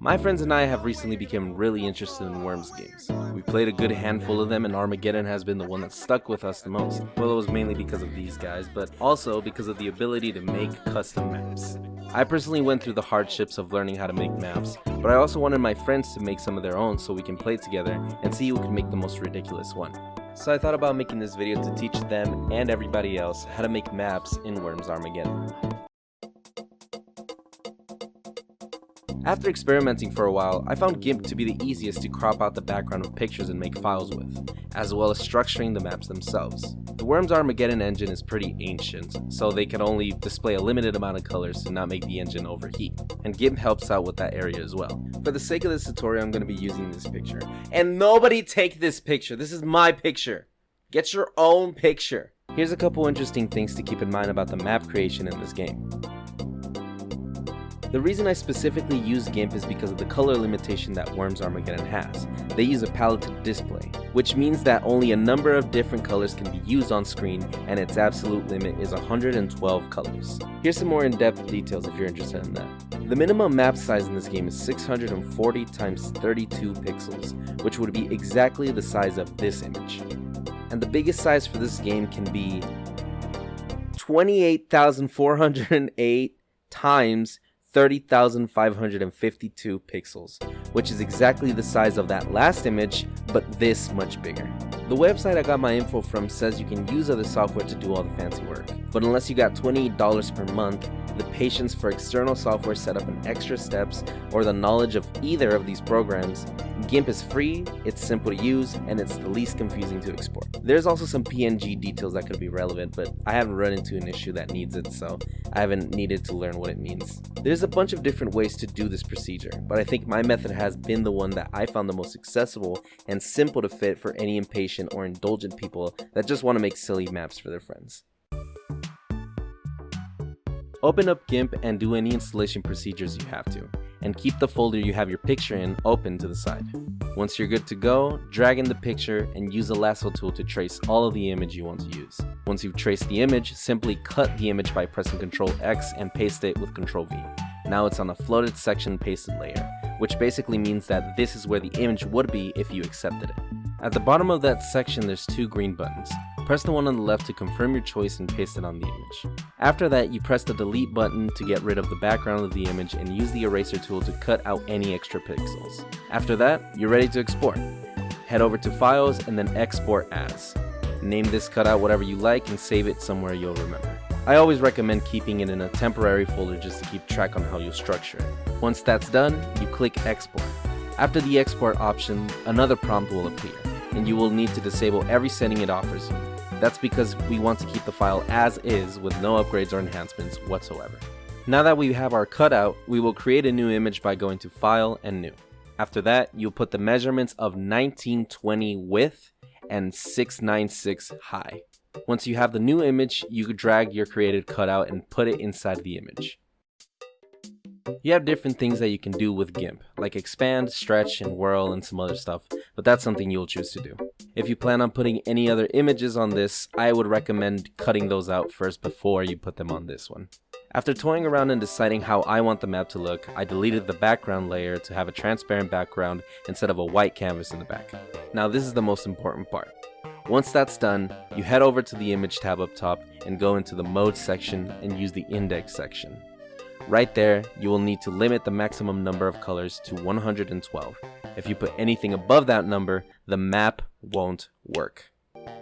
My friends and I have recently become really interested in Worms games. We've played a good handful of them, and Armaggedon has been the one that stuck with us the most. Well, it was mainly because of these guys, but also because of the ability to make custom maps. I personally went through the hardships of learning how to make maps, but I also wanted my friends to make some of their own so we can play together and see who can make the most ridiculous one. So I thought about making this video to teach them and everybody else how to make maps in Worms Armaggedon. After experimenting for a while, I found GIMP to be the easiest to crop out the background of pictures and make files with, as well as structuring the maps themselves. The Worms Armaggedon engine is pretty ancient, so they can only display a limited amount of colors to not make the engine overheat, and GIMP helps out with that area as well. For the sake of this tutorial, I'm going to be using this picture. And nobody take this picture, this is my picture! Get your own picture! Here's a couple interesting things to keep in mind about the map creation in this game. The reason I specifically use GIMP is because of the color limitation that Worms Armaggedon has. They use a palette display, which means that only a number of different colors can be used on screen, and its absolute limit is 112 colors. Here's some more in-depth details if you're interested in that. The minimum map size in this game is 640 times 32 pixels, which would be exactly the size of this image. And the biggest size for this game can be 28,408 times 30,552 pixels, which is exactly the size of that last image, but this much bigger. The website I got my info from says you can use other software to do all the fancy work, but unless you got $28 per month, the patience for external software setup and extra steps, or the knowledge of either of these programs, GIMP is free, it's simple to use, and it's the least confusing to export. There's also some PNG details that could be relevant, but I haven't run into an issue that needs it, so I haven't needed to learn what it means. There's a bunch of different ways to do this procedure, but I think my method has been the one that I found the most accessible and simple to fit for any impatient or indulgent people that just want to make silly maps for their friends. Open up GIMP and do any installation procedures you have to, and keep the folder you have your picture in open to the side. Once you're good to go, drag in the picture and use the lasso tool to trace all of the image you want to use. Once you've traced the image, simply cut the image by pressing Ctrl X and paste it with Ctrl V. Now it's on a floated section pasted layer, which basically means that this is where the image would be if you accepted it. At the bottom of that section there's two green buttons. Press the one on the left to confirm your choice and paste it on the image. After that, you press the delete button to get rid of the background of the image and use the eraser tool to cut out any extra pixels. After that, you're ready to export. Head over to Files and then Export As. Name this cutout whatever you like and save it somewhere you'll remember. I always recommend keeping it in a temporary folder just to keep track on how you'll structure it. Once that's done, you click Export. After the export option, another prompt will appear, and you will need to disable every setting it offers you. That's because we want to keep the file as is with no upgrades or enhancements whatsoever. Now that we have our cutout, we will create a new image by going to File and New. After that, you'll put the measurements of 1920 width and 696 high. Once you have the new image, you could drag your created cutout and put it inside the image. You have different things that you can do with GIMP, like expand, stretch, and whirl, and some other stuff, but that's something you'll choose to do. If you plan on putting any other images on this, I would recommend cutting those out first before you put them on this one. After toying around and deciding how I want the map to look, I deleted the background layer to have a transparent background instead of a white canvas in the back. Now this is the most important part. Once that's done, you head over to the image tab up top and go into the mode section and use the index section. Right there, you will need to limit the maximum number of colors to 112. If you put anything above that number, the map won't work.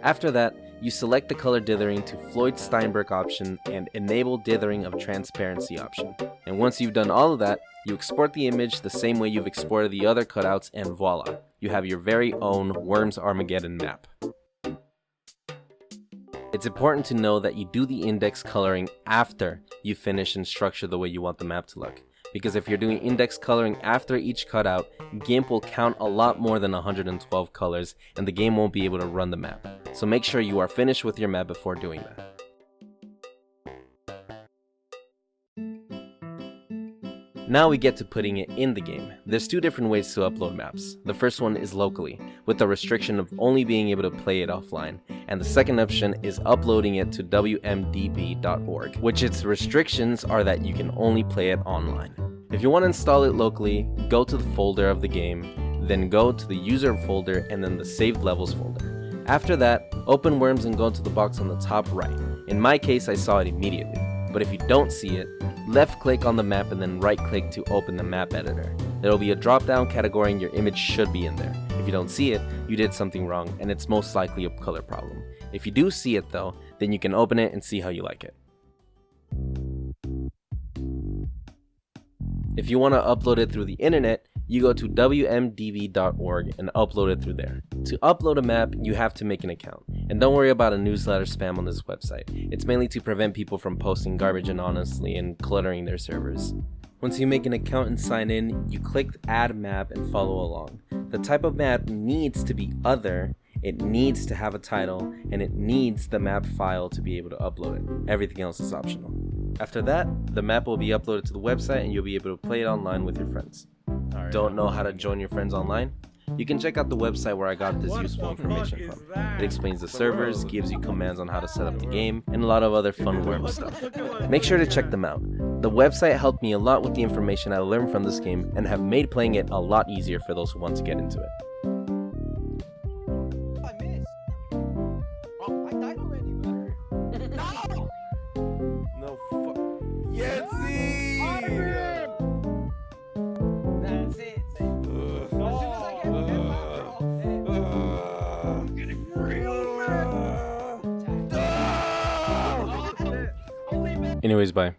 After that, you select the color dithering to Floyd Steinberg option and enable dithering of transparency option. And once you've done all of that, you export the image the same way you've exported the other cutouts, and voila, you have your very own Worms Armaggedon map. It's important to know that you do the index coloring after you finish and structure the way you want the map to look. Because if you're doing index coloring after each cutout, GIMP will count a lot more than 112 colors and the game won't be able to run the map. So make sure you are finished with your map before doing that. Now we get to putting it in the game. There's two different ways to upload maps. The first one is locally, with the restriction of only being able to play it offline. And the second option is uploading it to wmdb.org, which its restrictions are that you can only play it online. If you want to install it locally, go to the folder of the game, then go to the user folder and then the saved levels folder. After that, open Worms and go to the box on the top right. In my case, I saw it immediately, but if you don't see it, left click on the map and then right click to open the map editor. There will be a drop down category and your image should be in there. If you don't see it, you did something wrong and it's most likely a color problem. If you do see it though, then you can open it and see how you like it. If you want to upload it through the internet, you go to wmdb.org and upload it through there. To upload a map, you have to make an account. And don't worry about a newsletter spam on this website. It's mainly to prevent people from posting garbage anonymously and cluttering their servers. Once you make an account and sign in, you click Add Map and follow along. The type of map needs to be other, it needs to have a title, and it needs the map file to be able to upload it. Everything else is optional. After that, the map will be uploaded to the website and you'll be able to play it online with your friends. Don't know how to join your friends online? You can check out the website where I got this useful information from. It explains the servers, gives you commands on how to set up the game, and a lot of other fun Worm stuff. Make sure to check them out. The website helped me a lot with the information I learned from this game and have made playing it a lot easier for those who want to get into it. I missed. Oh, I died already, brother. No! No fuck. Yetzi! That's it. As soon as I get hit, we're all dead. I'm getting real mad. Anyways, bye.